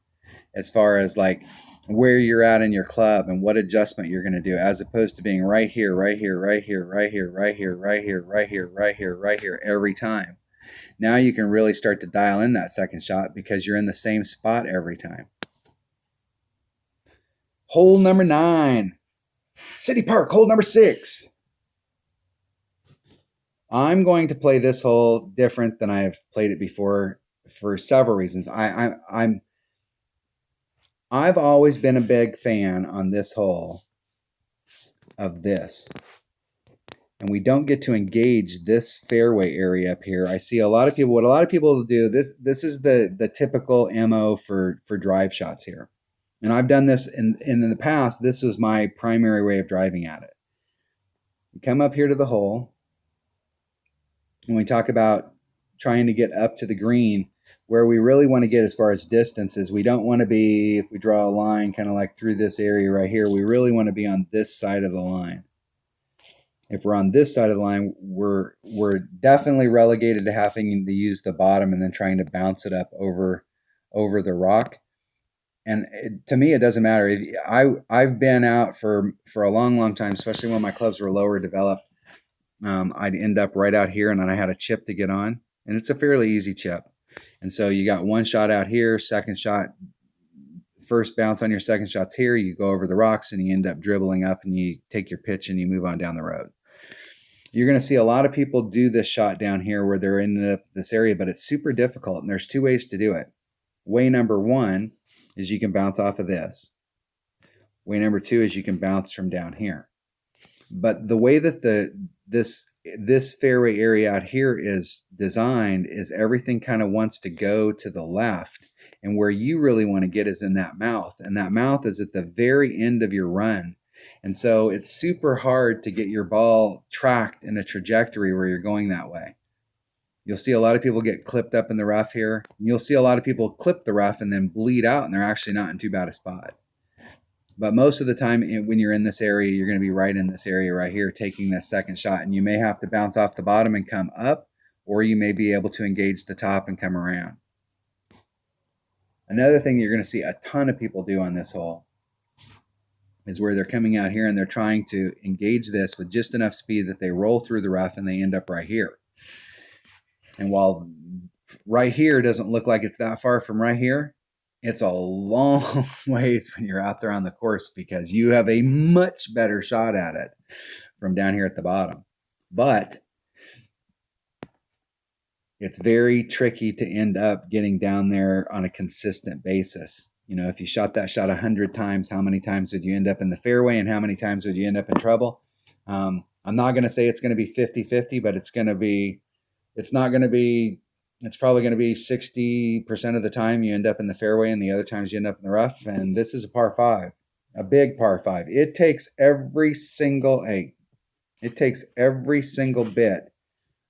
as far as like where you're at in your club and what adjustment you're going to do, as opposed to being right here, right here, right here, right here, right here, right here, right here, right here, right here every time. Now you can really start to dial in that second shot because you're in the same spot every time. Hole number 9, City Park, hole number 6. I'm going to play this hole different than I've played it before. for several reasons. I've always been a big fan on this hole of this. And we don't get to engage this fairway area up here. I see a lot of people, what a lot of people do, this is the typical MO for drive shots here. And I've done this in the past. This was my primary way of driving at it. We come up here to the hole, and we talk about trying to get up to the green. Where we really want to get as far as distance is we don't want to be, if we draw a line kind of like through this area right here, we really want to be on this side of the line. If we're on this side of the line, we're definitely relegated to having to use the bottom and then trying to bounce it up over the rock. And to me, it doesn't matter. I've been out for a long time, especially when my clubs were lower developed. I'd end up right out here, and then I had a chip to get on, and it's a fairly easy chip. And so you got one shot out here, second shot, first bounce on your second shot's here. You go over the rocks, and you end up dribbling up, and you take your pitch, and you move on down the road. You're going to see a lot of people do this shot down here where they're in this area, but it's super difficult, and there's two ways to do it. Way number one is you can bounce off of this. Way number two is you can bounce from down here. But the way that this fairway area out here is designed is everything kind of wants to go to the left. And where you really want to get is in that mouth. And that mouth is at the very end of your run. And so it's super hard to get your ball tracked in a trajectory where you're going that way. You'll see a lot of people get clipped up in the rough here. You'll see a lot of people clip the rough and then bleed out, and they're actually not in too bad a spot. But most of the time when you're in this area, you're going to be right in this area right here taking this second shot. And you may have to bounce off the bottom and come up, or you may be able to engage the top and come around. Another thing you're going to see a ton of people do on this hole is where they're coming out here and they're trying to engage this with just enough speed that they roll through the rough and they end up right here. And while right here doesn't look like it's that far from right here, it's a long ways when you're out there on the course because you have a much better shot at it from down here at the bottom. But it's very tricky to end up getting down there on a consistent basis. You know, if you shot that shot 100 times, how many times would you end up in the fairway and how many times would you end up in trouble? I'm not going to say it's going to be 50-50, but it's probably going to be 60% of the time you end up in the fairway and the other times you end up in the rough. And this is a par 5, a big par 5. It takes every single bit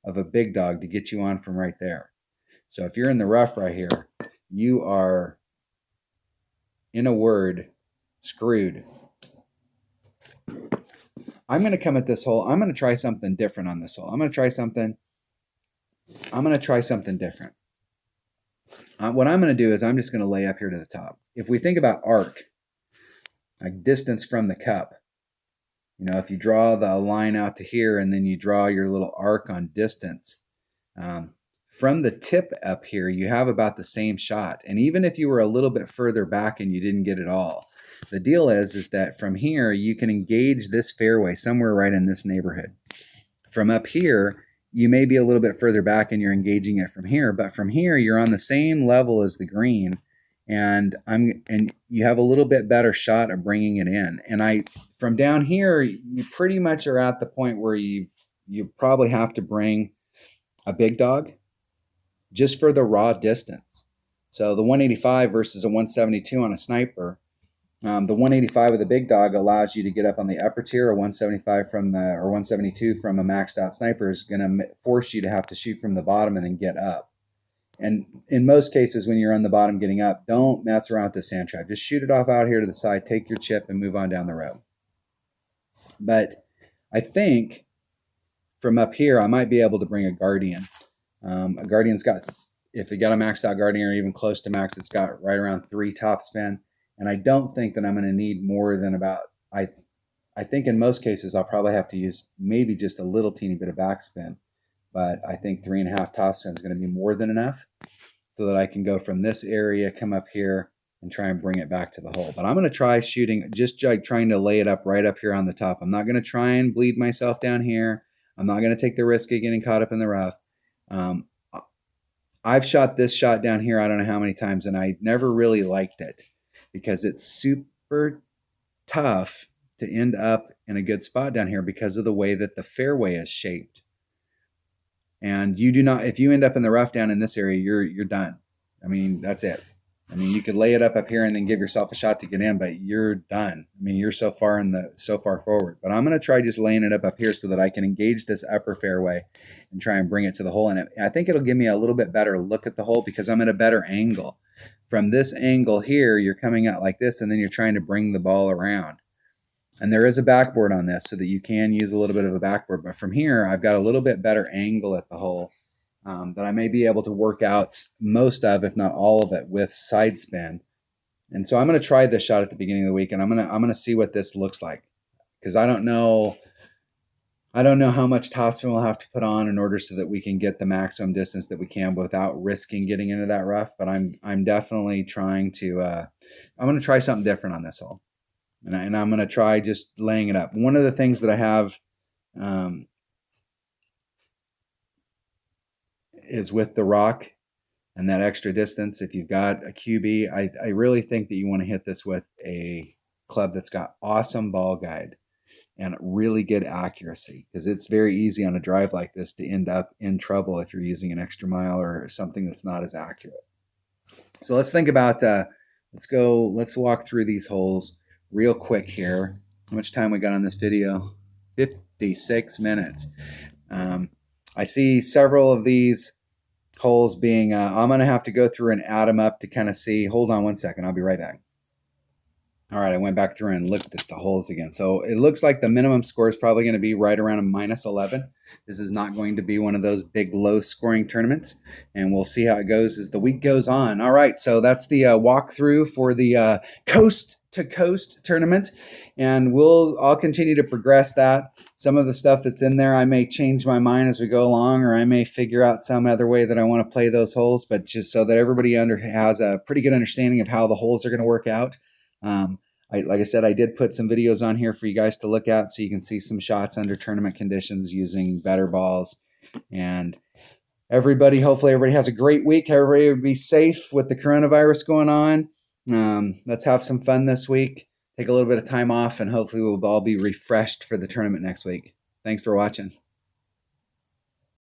of a big dog to get you on from right there. So if you're in the rough right here, you are, in a word, screwed. I'm going to come at this hole. I'm going to try something different on this hole. I'm going to try something different. What I'm going to do is I'm just going to lay up here to the top. If we think about arc, like distance from the cup, you know, if you draw the line out to here and then you draw your little arc on distance, from the tip up here, you have about the same shot. And even if you were a little bit further back and you didn't get it all, the deal is that from here, you can engage this fairway somewhere right in this neighborhood. From up here, you may be a little bit further back and you're engaging it from here, but from here, you're on the same level as the green, and you have a little bit better shot of bringing it in. And from down here, you pretty much are at the point where you probably have to bring a big dog just for the raw distance. So the 185 versus a 172 on a sniper, the 185 with a big dog allows you to get up on the upper tier. A 175 or 172 from a maxed out sniper is going to force you to have to shoot from the bottom and then get up. And in most cases, when you're on the bottom getting up, don't mess around with the sand trap. Just shoot it off out here to the side, take your chip, and move on down the road. But I think from up here, I might be able to bring a Guardian. A Guardian's got, if you got a maxed out Guardian or even close to max, it's got right around 3 top spin. And I don't think that I'm going to need more than about, I think in most cases, I'll probably have to use maybe just a little teeny bit of backspin. But I think 3.5 top spin is going to be more than enough so that I can go from this area, come up here, and try and bring it back to the hole. But I'm going to try shooting, just like trying to lay it up right up here on the top. I'm not going to try and bleed myself down here. I'm not going to take the risk of getting caught up in the rough. I've shot this shot down here, I don't know how many times, and I never really liked it because it's super tough to end up in a good spot down here because of the way that the fairway is shaped. And you do not, if you end up in the rough down in this area, you're done. I mean, that's it. I mean, you could lay it up here and then give yourself a shot to get in, but you're done. I mean, you're so far forward. But I'm going to try just laying it up here so that I can engage this upper fairway and try and bring it to the hole. And I think it'll give me a little bit better look at the hole because I'm at a better angle. From this angle here, you're coming out like this, and then you're trying to bring the ball around. And there is a backboard on this so that you can use a little bit of a backboard. But from here, I've got a little bit better angle at the hole that I may be able to work out most of, if not all of it, with side spin. And so I'm going to try this shot at the beginning of the week, and I'm going to see what this looks like, because I don't know how much topspin we'll have to put on in order so that we can get the maximum distance that we can without risking getting into that rough. But I'm definitely trying to. I'm going to try something different on this hole. And I'm going to try just laying it up. One of the things that I have is with the rock and that extra distance. If you've got a QB, I really think that you want to hit this with a club that's got awesome ball guide and really good accuracy, because it's very easy on a drive like this to end up in trouble if you're using an extra mile or something that's not as accurate. So let's think about, let's walk through these holes real quick here. How much time we got on this video? 56 minutes. I see several of these holes being, I'm going to have to go through and add them up to kind of see. Hold on one second. I'll be right back. All right, I went back through and looked at the holes again. So it looks like the minimum score is probably going to be right around a -11. This is not going to be one of those big low-scoring tournaments, and we'll see how it goes as the week goes on. All right, so that's the walkthrough for the coast-to-coast tournament, and I'll continue to progress that. Some of the stuff that's in there, I may change my mind as we go along, or I may figure out some other way that I want to play those holes, but just so that everybody has a pretty good understanding of how the holes are going to work out. Like I said, I did put some videos on here for you guys to look at so you can see some shots under tournament conditions using better balls. And hopefully everybody has a great week. Everybody will be safe with the coronavirus going on. Let's have some fun this week. Take a little bit of time off, and hopefully we'll all be refreshed for the tournament next week. Thanks for watching.